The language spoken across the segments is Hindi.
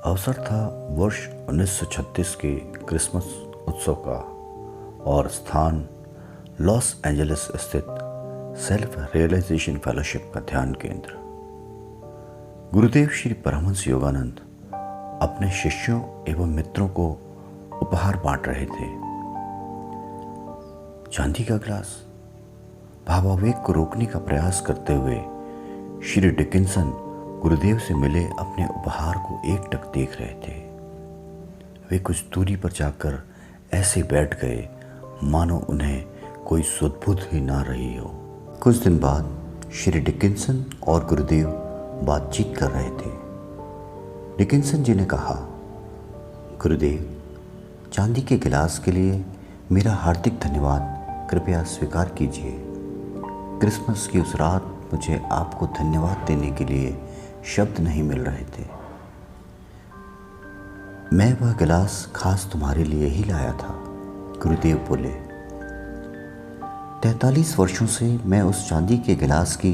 अवसर था वर्ष 1936 के क्रिसमस उत्सव का और स्थान लॉस एंजलिस स्थित सेल्फ रियलाइजेशन फेलोशिप का ध्यान केंद्र। गुरुदेव श्री परमहंस योगानंद अपने शिष्यों एवं मित्रों को उपहार बांट रहे थे। चांदी का गिलास। भावावेग को रोकने का प्रयास करते हुए श्री डिकिंसन गुरुदेव से मिले अपने उपहार को एकटक देख रहे थे। वे कुछ दूरी पर जाकर ऐसे बैठ गए मानो उन्हें कोई सुध-बुध ही ना रही हो। कुछ दिन बाद श्री डिकिंसन और गुरुदेव बातचीत कर रहे थे। डिकिंसन जी ने कहा, गुरुदेव, चांदी के गिलास के लिए मेरा हार्दिक धन्यवाद कृपया स्वीकार कीजिए। क्रिसमस की उस रात मुझे आपको धन्यवाद देने के लिए शब्द नहीं मिल रहे थे। मैं वह गिलास खास तुम्हारे लिए ही लाया था, गुरुदेव बोले। 43 वर्षों से मैं उस चांदी के गिलास की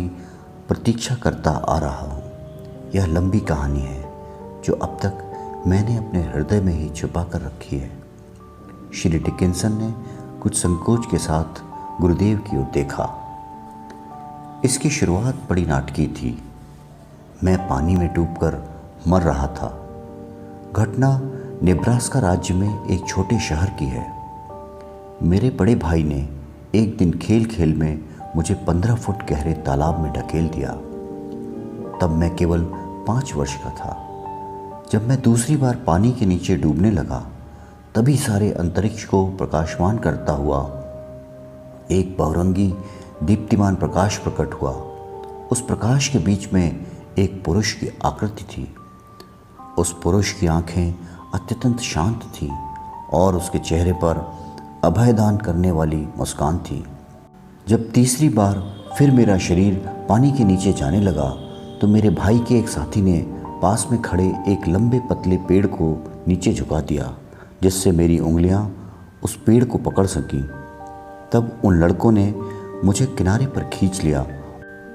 प्रतीक्षा करता आ रहा हूँ। यह लंबी कहानी है जो अब तक मैंने अपने हृदय में ही छुपा कर रखी है। श्री डिकिंसन ने कुछ संकोच के साथ गुरुदेव की ओर देखा। इसकी शुरुआत बड़ी नाटकीय थी। मैं पानी में डूबकर मर रहा था। घटना नेब्रास्का राज्य में एक छोटे शहर की है। मेरे बड़े भाई ने एक दिन खेल खेल में मुझे 15 फुट गहरे तालाब में ढकेल दिया। तब मैं केवल 5 वर्ष का था। जब मैं दूसरी बार पानी के नीचे डूबने लगा तभी सारे अंतरिक्ष को प्रकाशमान करता हुआ एक बहुरंगी दीप्तिमान प्रकाश प्रकट हुआ। उस प्रकाश के बीच में एक पुरुष की आकृति थी। उस पुरुष की आंखें अत्यंत शांत थीं और उसके चेहरे पर अभयदान करने वाली मुस्कान थी। जब तीसरी बार फिर मेरा शरीर पानी के नीचे जाने लगा तो मेरे भाई के एक साथी ने पास में खड़े एक लंबे पतले पेड़ को नीचे झुका दिया, जिससे मेरी उंगलियां उस पेड़ को पकड़ सकीं। तब उन लड़कों ने मुझे किनारे पर खींच लिया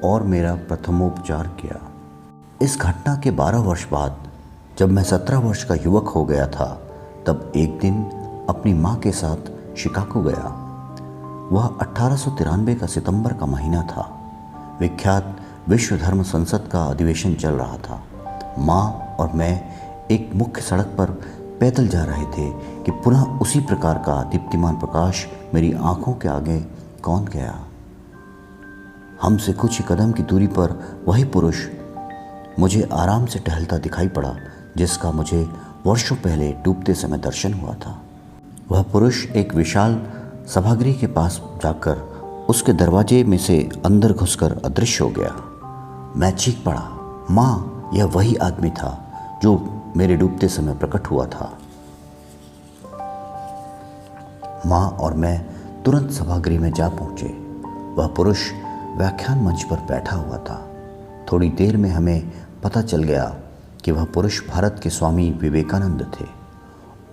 और मेरा प्रथमोपचार किया। इस घटना के 12 वर्ष बाद जब मैं 17 वर्ष का युवक हो गया था, तब एक दिन अपनी माँ के साथ शिकागो गया। वह 1893 का सितंबर का महीना था। विख्यात विश्व धर्म संसद का अधिवेशन चल रहा था। माँ और मैं एक मुख्य सड़क पर पैदल जा रहे थे कि पुनः उसी प्रकार का दीप्तिमान प्रकाश मेरी आंखों के आगे कौन गया। हमसे कुछ ही कदम की दूरी पर वही पुरुष मुझे आराम से टहलता दिखाई पड़ा, जिसका मुझे वर्षों पहले डूबते समय दर्शन हुआ था। वह पुरुष एक विशाल सभागृह के पास जाकर उसके दरवाजे में से अंदर घुसकर अदृश्य हो गया। मैं चीख पड़ा, माँ, यह वही आदमी था जो मेरे डूबते समय प्रकट हुआ था। माँ और मैं तुरंत सभागृह में जा पहुंचे। वह पुरुष व्याख्यान मंच पर बैठा हुआ था। थोड़ी देर में हमें पता चल गया कि वह पुरुष भारत के स्वामी विवेकानंद थे।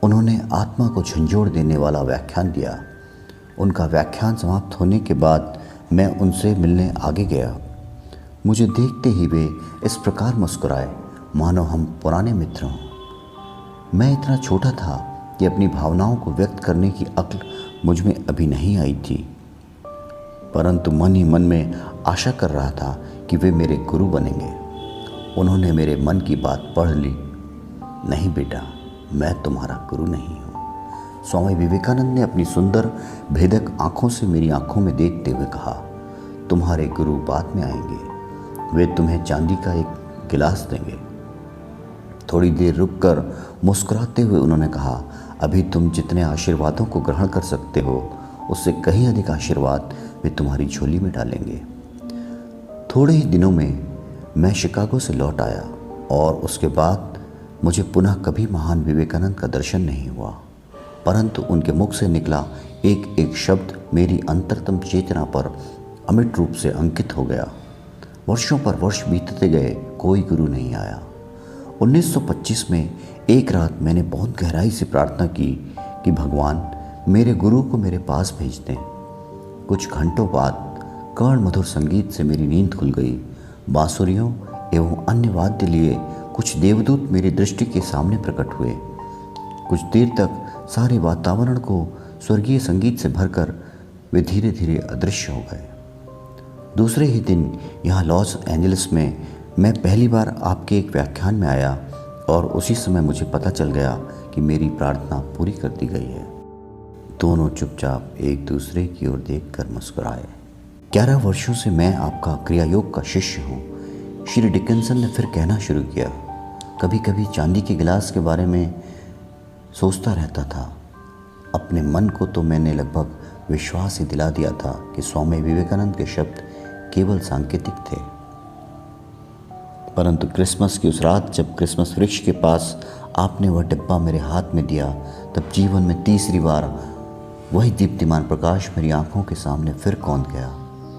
उन्होंने आत्मा को झंझोड़ देने वाला व्याख्यान दिया। उनका व्याख्यान समाप्त होने के बाद मैं उनसे मिलने आगे गया। मुझे देखते ही वे इस प्रकार मुस्कुराए मानो हम पुराने मित्र हों। मैं इतना छोटा था कि अपनी भावनाओं को व्यक्त करने की अक्ल मुझ में अभी नहीं आई थी, परंतु मन ही मन में आशा कर रहा था कि वे मेरे गुरु बनेंगे। उन्होंने मेरे मन की बात पढ़ ली। नहीं बेटा, मैं तुम्हारा गुरु नहीं हूँ। स्वामी विवेकानंद ने अपनी सुंदर भेदक आंखों से मेरी आंखों में देखते हुए कहा, तुम्हारे गुरु बाद में आएंगे। वे तुम्हें चांदी का एक गिलास देंगे। थोड़ी देर रुककर मुस्कुराते हुए उन्होंने कहा, अभी तुम जितने आशीर्वादों को ग्रहण कर सकते हो, उससे कहीं अधिक आशीर्वाद वे तुम्हारी झोली में डालेंगे। थोड़े ही दिनों में मैं शिकागो से लौट आया और उसके बाद मुझे पुनः कभी महान विवेकानंद का दर्शन नहीं हुआ, परंतु उनके मुख से निकला एक एक शब्द मेरी अंतरतम चेतना पर अमिट रूप से अंकित हो गया। वर्षों पर वर्ष बीतते गए, कोई गुरु नहीं आया। 1925 में एक रात मैंने बहुत गहराई से प्रार्थना की कि भगवान मेरे गुरु को मेरे पास भेज दें। कुछ घंटों बाद कर्ण मधुर संगीत से मेरी नींद खुल गई। बांसुरियों एवं अन्य वाद्य लिए कुछ देवदूत मेरी दृष्टि के सामने प्रकट हुए। कुछ देर तक सारे वातावरण को स्वर्गीय संगीत से भरकर वे धीरे धीरे अदृश्य हो गए। दूसरे ही दिन यहाँ लॉस एंजलिस में मैं पहली बार आपके एक व्याख्यान में आया और उसी समय मुझे पता चल गया कि मेरी प्रार्थना पूरी कर दी गई है। दोनों चुपचाप एक दूसरे की ओर देखकर मुस्कुराए। 11 वर्षों से मैं आपका क्रियायोग का शिष्य हूँ, श्री डिकिंसन ने फिर कहना शुरू किया। कभी कभी चांदी के गिलास के बारे में सोचता रहता था। अपने मन को तो मैंने लगभग विश्वास ही दिला दिया था कि स्वामी विवेकानंद के शब्द केवल सांकेतिक थे। परंतु क्रिसमस की उस रात जब क्रिसमस वृक्ष के पास आपने वह डिब्बा मेरे हाथ में दिया, तब जीवन में तीसरी बार वही दीप्तिमान प्रकाश मेरी आंखों के सामने फिर कौंध गया।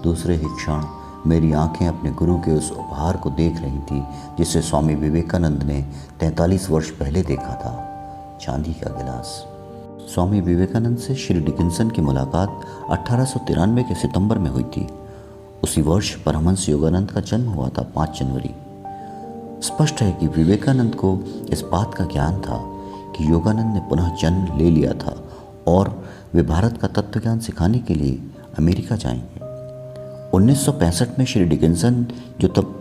दूसरे ही क्षण मेरी आंखें अपने गुरु के उस उपहार को देख रही थी जिसे स्वामी विवेकानंद ने 43 वर्ष पहले देखा था, चांदी का गिलास। स्वामी विवेकानंद से श्री डिकिंसन की मुलाकात 1893 के सितंबर में हुई थी। उसी वर्ष परमहंस योगानंद का जन्म हुआ था, 5 जनवरी। स्पष्ट है कि विवेकानंद को इस बात का ज्ञान था कि योगानंद ने पुनः जन्म ले लिया था और वे भारत का तत्वज्ञान सिखाने के लिए अमेरिका जाएंगे। 1965 में श्री डिकिंसन, जो तब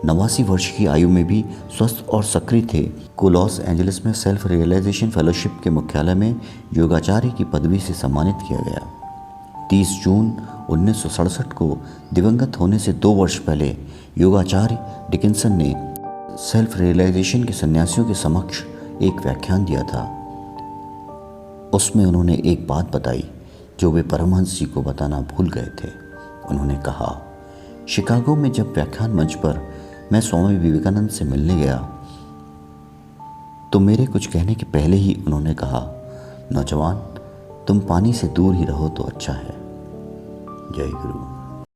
89 वर्ष की आयु में भी स्वस्थ और सक्रिय थे, को लॉस एंजलिस में सेल्फ रियलाइजेशन फेलोशिप के मुख्यालय में योगाचार्य की पदवी से सम्मानित किया गया। 30 जून 1967 को दिवंगत होने से 2 वर्ष पहले योगाचार्य डिकिंसन ने सेल्फ रियलाइजेशन के सन्यासियों के समक्ष एक व्याख्यान दिया था। उसमें उन्होंने एक बात बताई जो वे परमहंस जी को बताना भूल गए थे। उन्होंने कहा, शिकागो में जब व्याख्यान मंच पर मैं स्वामी विवेकानंद से मिलने गया तो मेरे कुछ कहने के पहले ही उन्होंने कहा, नौजवान, तुम पानी से दूर ही रहो तो अच्छा है। जय गुरु।